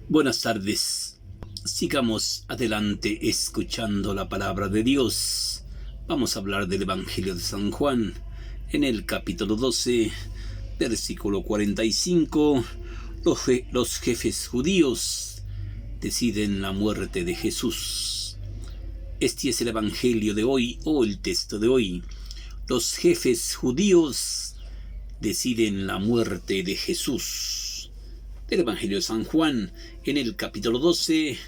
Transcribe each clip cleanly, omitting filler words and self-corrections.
Buenas tardes. Sigamos adelante escuchando la palabra de Dios. Vamos a hablar del Evangelio de San Juan en el capítulo 12, versículo 45. Los jefes judíos deciden la muerte de Jesús. Este es el Evangelio de hoy o el texto de hoy. Los jefes judíos deciden la muerte de Jesús. Del Evangelio de San Juan, en el capítulo 12,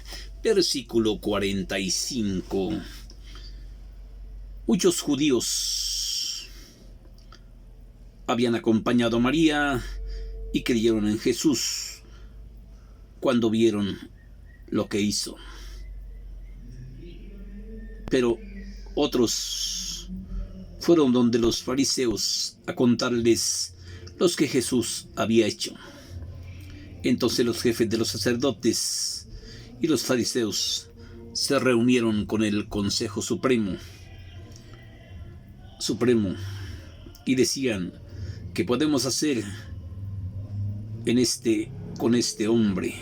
versículo 45. Muchos judíos habían acompañado a María y creyeron en Jesús cuando vieron lo que hizo. Pero otros fueron donde los fariseos a contarles lo que Jesús había hecho. Entonces los jefes de los sacerdotes y los fariseos se reunieron con el Consejo Supremo y decían: ¿qué podemos hacer con este hombre?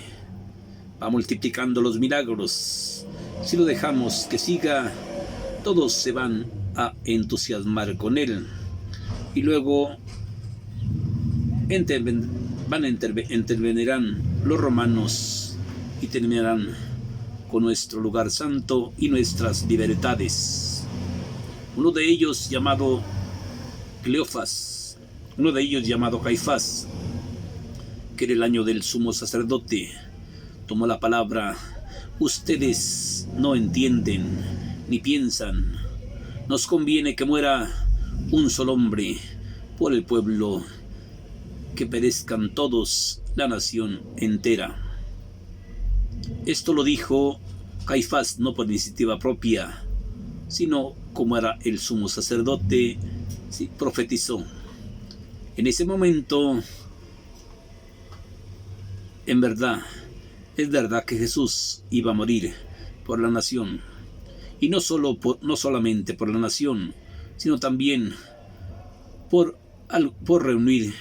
Va multiplicando los milagros. Si lo dejamos que siga, todos se van a entusiasmar con él y luego intervenirán los romanos y terminarán con nuestro lugar santo y nuestras libertades. Uno de ellos llamado Caifás, que era el año del sumo sacerdote, tomó la palabra: ustedes no entienden ni piensan. Nos conviene que muera un solo hombre por el pueblo, que perezcan todos, la nación entera. Esto lo dijo Caifás no por iniciativa propia, sino como era el sumo sacerdote, profetizó. En ese momento, es verdad que Jesús iba a morir por la nación, y no solamente por la nación, sino también por reunir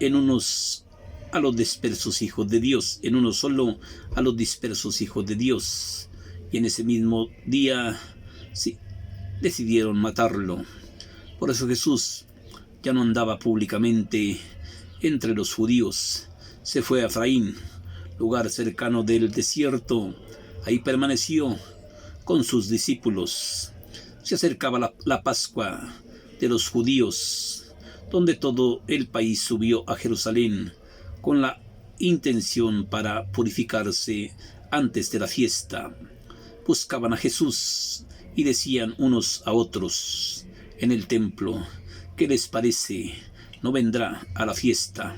en unos a los dispersos hijos de Dios, en uno solo a los dispersos hijos de Dios. Y en ese mismo día decidieron matarlo. Por eso Jesús ya no andaba públicamente entre los judíos. Se fue a Efraín, lugar cercano del desierto. Ahí permaneció con sus discípulos. Se acercaba la Pascua de los judíos, donde todo el país subió a Jerusalén con la intención para purificarse antes de la fiesta. Buscaban a Jesús y decían unos a otros en el templo: ¿qué les parece? ¿No vendrá a la fiesta?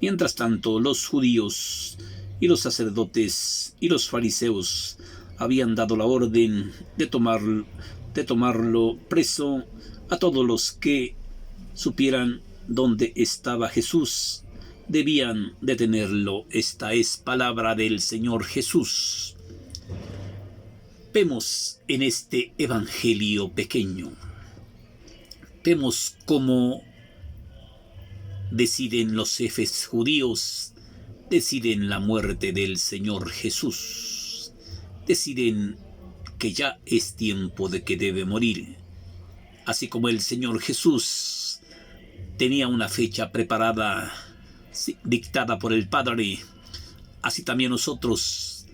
Mientras tanto, los judíos y los sacerdotes y los fariseos habían dado la orden de tomarlo preso a todos los que supieran dónde estaba Jesús. Debían detenerlo. Esta es palabra del Señor Jesús. Vemos en este evangelio pequeño, vemos cómo deciden los jefes judíos, deciden la muerte del Señor Jesús, deciden que ya es tiempo de que debe morir. Así como el Señor Jesús tenía una fecha preparada, dictada por el Padre, así también nosotros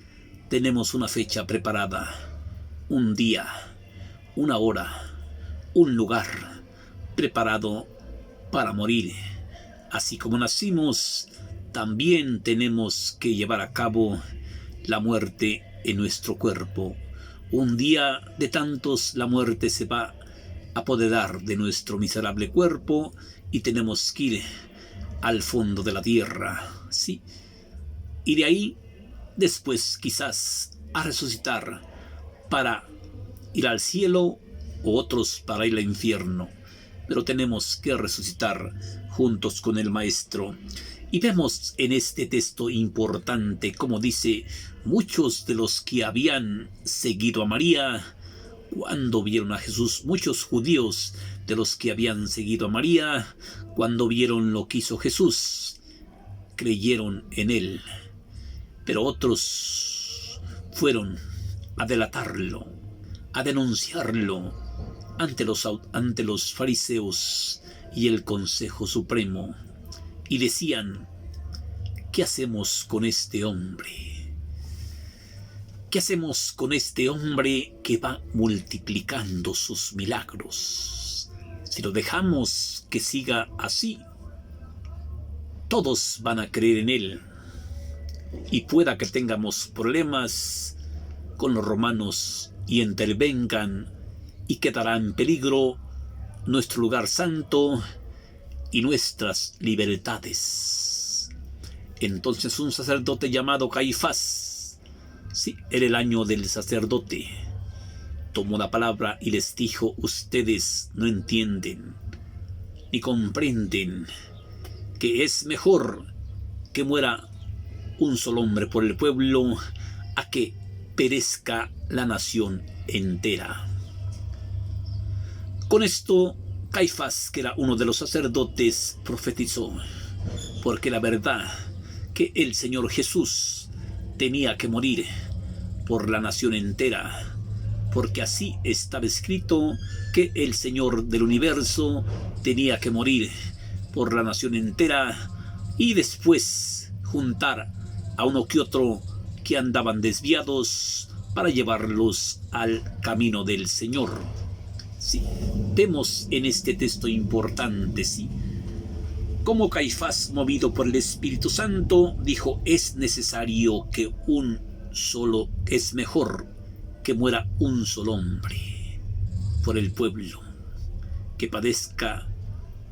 tenemos una fecha preparada, un día, una hora, un lugar preparado para morir. Así como nacimos, también tenemos que llevar a cabo la muerte en nuestro cuerpo. Un día de tantos, la muerte se va a apoderar de nuestro miserable cuerpo y tenemos que ir al fondo de la tierra, ¿sí? Y de ahí, después quizás a resucitar para ir al cielo, o otros para ir al infierno. Pero tenemos que resucitar juntos con el Maestro. Y vemos en este texto importante, como dice: muchos de los que habían seguido a María, cuando vieron a Jesús, muchos judíos de los que habían seguido a María, cuando vieron lo que hizo Jesús, creyeron en él. Pero otros fueron a delatarlo, a denunciarlo ante los fariseos y el Consejo Supremo, y decían: ¿qué hacemos con este hombre? ¿Qué hacemos con este hombre que va multiplicando sus milagros? Si lo dejamos que siga así, todos van a creer en él, y pueda que tengamos problemas con los romanos y intervengan, y quedará en peligro nuestro lugar santo y nuestras libertades. Entonces un sacerdote llamado Caifás, sí, era el año del sacerdote, tomó la palabra y les dijo: ustedes no entienden ni comprenden que es mejor que muera un solo hombre por el pueblo a que perezca la nación entera. Con esto, Caifás, que era uno de los sacerdotes, profetizó, porque la verdad que el Señor Jesús tenía que morir por la nación entera, porque así estaba escrito que el Señor del universo tenía que morir por la nación entera y después juntar a uno que otro que andaban desviados para llevarlos al camino del Señor. Sí, vemos en este texto importante, sí, como Caifás, movido por el Espíritu Santo, dijo: es mejor que muera un solo hombre por el pueblo, que padezca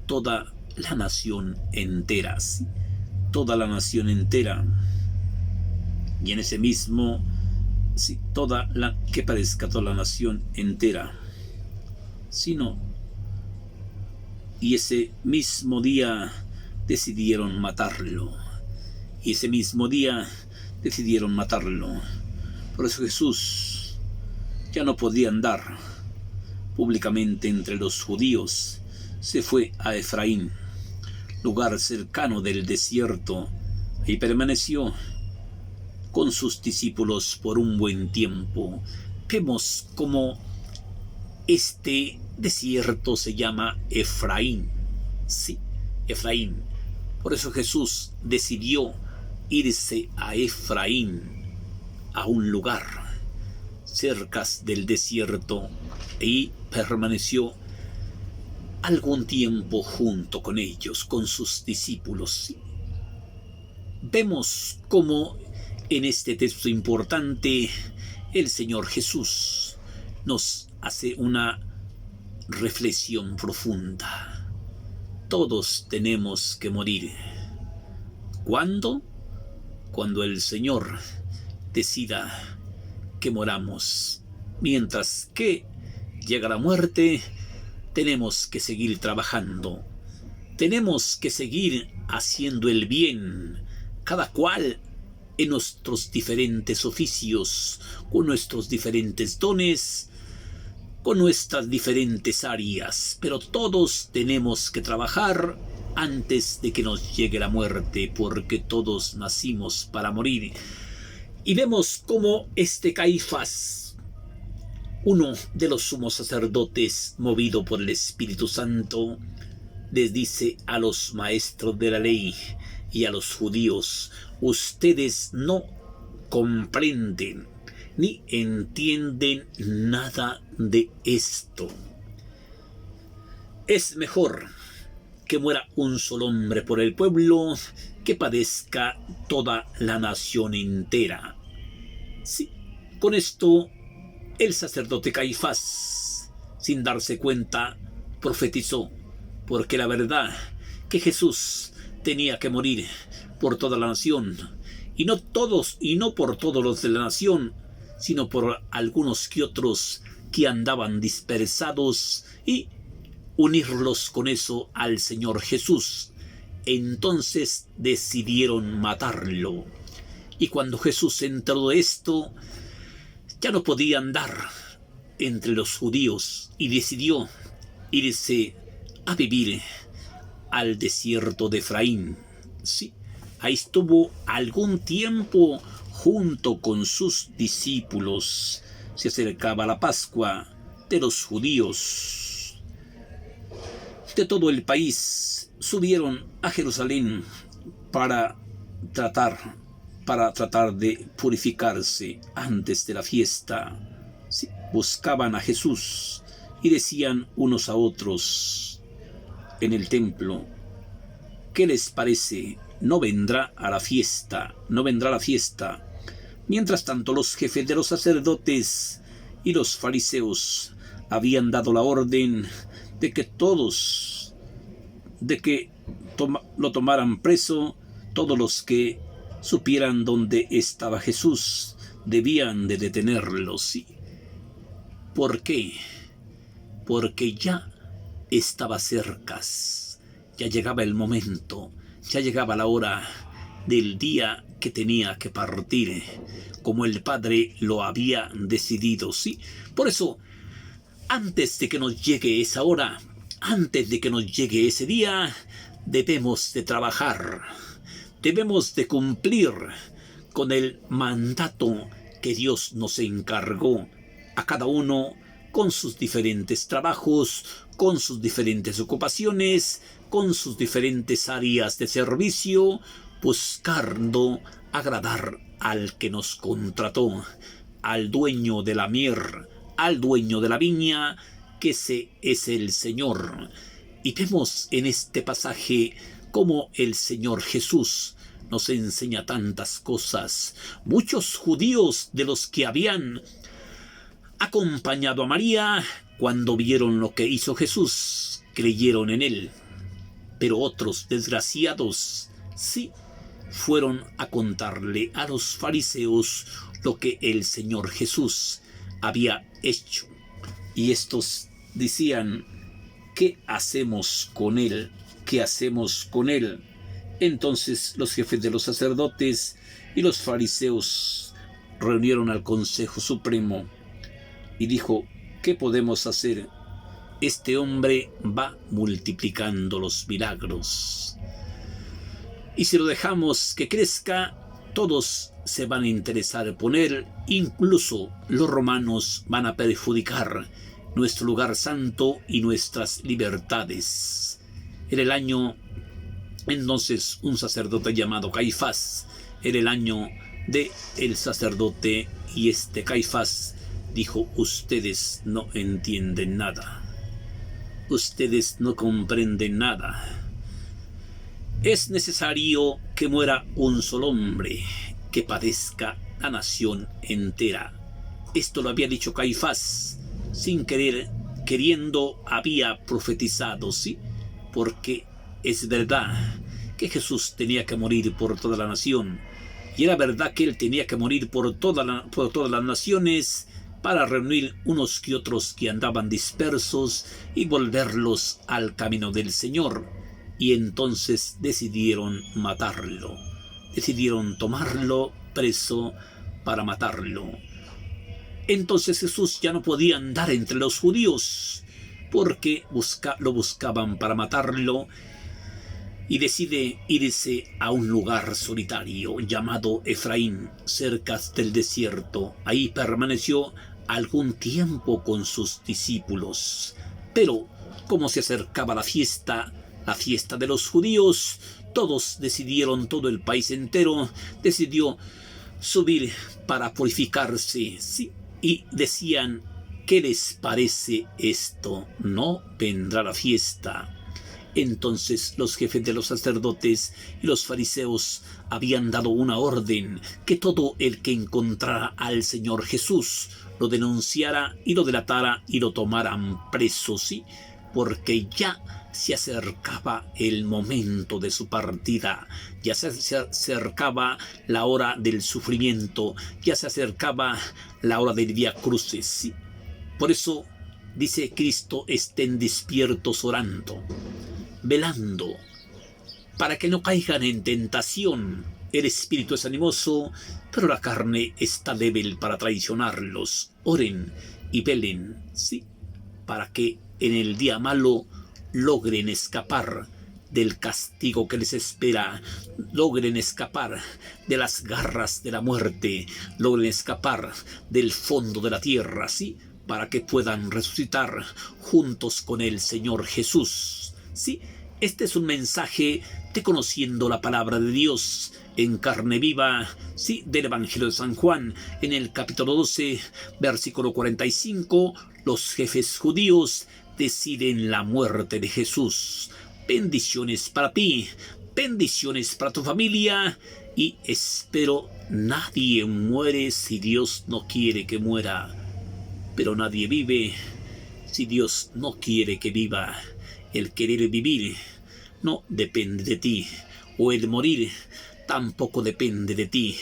toda la nación entera, ¿sí? Toda la nación entera. Y en ese mismo, sí, que padezca toda la nación entera. Sino, y ese mismo día decidieron matarlo. Y ese mismo día decidieron matarlo. Por eso Jesús ya no podía andar públicamente entre los judíos. Se fue a Efraín, lugar cercano del desierto, y permaneció con sus discípulos por un buen tiempo. Vemos cómo este desierto se llama Efraín. Sí, Efraín. Por eso Jesús decidió irse a Efraín, a un lugar cerca del desierto, y permaneció algún tiempo junto con ellos, con sus discípulos. Vemos cómo en este texto importante el Señor Jesús nos hace una reflexión profunda. Todos tenemos que morir. ¿Cuándo? Cuando el Señor decida que moramos. Mientras que llega la muerte, tenemos que seguir trabajando. Tenemos que seguir haciendo el bien, cada cual en nuestros diferentes oficios, con nuestros diferentes dones, con nuestras diferentes áreas, pero todos tenemos que trabajar antes de que nos llegue la muerte, porque todos nacimos para morir. Y vemos cómo este Caifás, uno de los sumos sacerdotes, movido por el Espíritu Santo, les dice a los maestros de la ley y a los judíos: ustedes no comprenden ni entienden nada de esto. Es mejor que muera un solo hombre por el pueblo que padezca toda la nación entera. Sí, con esto el sacerdote Caifás, sin darse cuenta, profetizó, porque la verdad que Jesús tenía que morir por toda la nación, y no por todos los de la nación, sino por algunos que otros que andaban dispersados, y unirlos con eso al Señor Jesús. Entonces decidieron matarlo. Y cuando Jesús entró de esto, ya no podía andar entre los judíos y decidió irse a vivir al desierto de Efraín. Sí, Ahí estuvo algún tiempo junto con sus discípulos. Se acercaba la Pascua de los judíos. De todo el país subieron a Jerusalén para tratar de purificarse antes de la fiesta. Sí, buscaban a Jesús y decían unos a otros en el templo: ¿qué les parece? No vendrá a la fiesta, no vendrá a la fiesta. Mientras tanto, los jefes de los sacerdotes y los fariseos habían dado la orden de que lo tomaran preso. Todos los que supieran dónde estaba Jesús debían de detenerlo, sí. ¿Por qué? Porque ya estaba cerca, ya llegaba el momento, ya llegaba la hora del día que tenía que partir, como el Padre lo había decidido, ¿sí? Por eso, antes de que nos llegue esa hora, antes de que nos llegue ese día, debemos de trabajar, debemos de cumplir con el mandato que Dios nos encargó a cada uno, con sus diferentes trabajos, con sus diferentes ocupaciones, con sus diferentes áreas de servicio, buscando agradar al que nos contrató, al dueño de la mies, al dueño de la viña, que ese es el Señor. Y vemos en este pasaje cómo el Señor Jesús nos enseña tantas cosas. Muchos judíos de los que habían acompañado a María, cuando vieron lo que hizo Jesús, creyeron en él. Pero otros desgraciados, sí, fueron a contarle a los fariseos lo que el Señor Jesús había hecho. Y estos decían: ¿qué hacemos con él? ¿Qué hacemos con él? Entonces los jefes de los sacerdotes y los fariseos reunieron al Consejo Supremo y dijo: ¿qué podemos hacer? Este hombre va multiplicando los milagros. Y si lo dejamos que crezca, todos se van a interesar por él, incluso los romanos van a perjudicar nuestro lugar santo y nuestras libertades. Era el año, entonces, un sacerdote llamado Caifás, era el año de el sacerdote, y este Caifás dijo: ustedes no entienden nada, ustedes no comprenden nada. Es necesario que muera un solo hombre, que padezca la nación entera. Esto lo había dicho Caifás, sin querer, queriendo, había profetizado, ¿sí? Porque es verdad que Jesús tenía que morir por toda la nación, y era verdad que él tenía que morir por todas las naciones, para reunir unos que otros que andaban dispersos y volverlos al camino del Señor. Y entonces decidieron matarlo, decidieron tomarlo preso para matarlo. Entonces Jesús ya no podía andar entre los judíos, porque lo buscaban para matarlo, y decide irse a un lugar solitario llamado Efraín, cerca del desierto. Ahí permaneció algún tiempo con sus discípulos. Pero como se acercaba la fiesta de los judíos, todos decidieron, todo el país entero decidió subir para purificarse, ¿sí? Y decían: ¿qué les parece esto? No vendrá la fiesta. Entonces los jefes de los sacerdotes y los fariseos habían dado una orden, que todo el que encontrara al Señor Jesús lo denunciara y lo delatara y lo tomaran preso, ¿sí? Porque ya se acercaba el momento de su partida, ya se acercaba la hora del sufrimiento, ya se acercaba la hora del Vía Crucis, ¿sí? Por eso dice Cristo: estén despiertos orando, velando, para que no caigan en tentación. El espíritu es animoso, pero la carne está débil para traicionarlos. Oren y velen, ¿sí? Para que en el día malo logren escapar del castigo que les espera, logren escapar de las garras de la muerte, logren escapar del fondo de la tierra, ¿sí? Para que puedan resucitar juntos con el Señor Jesús, ¿sí? Este es un mensaje de conociendo la palabra de Dios en carne viva, ¿sí? Del Evangelio de San Juan, en el capítulo 12, versículo 45, los jefes judíos deciden la muerte de Jesús. Bendiciones para ti, bendiciones para tu familia, y espero nadie muere si Dios no quiere que muera, pero nadie vive si Dios no quiere que viva. El querer vivir no depende de ti, o el morir tampoco depende de ti,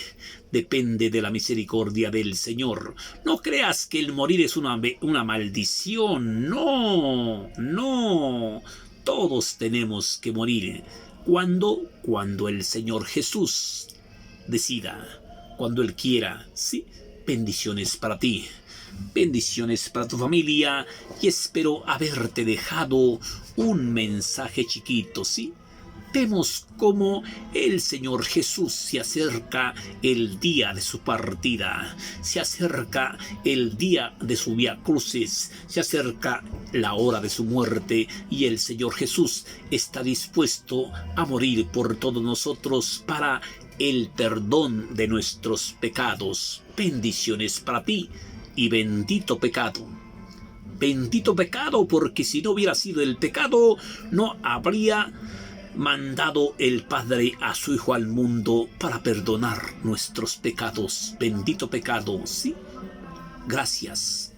depende de la misericordia del Señor. No creas que el morir es una maldición, no, no. Todos tenemos que morir. ¿Cuándo? Cuando el Señor Jesús decida, cuando Él quiera, ¿sí? Bendiciones para ti, bendiciones para tu familia, y espero haberte dejado un mensaje chiquito, ¿sí? Vemos cómo el Señor Jesús se acerca el día de su partida, se acerca el día de su Vía Crucis, se acerca la hora de su muerte, y el Señor Jesús está dispuesto a morir por todos nosotros para el perdón de nuestros pecados. Bendiciones para ti y bendito pecado. Bendito pecado, porque si no hubiera sido el pecado, no habría mandado el Padre a su Hijo al mundo para perdonar nuestros pecados. Bendito pecado, ¿sí? Gracias.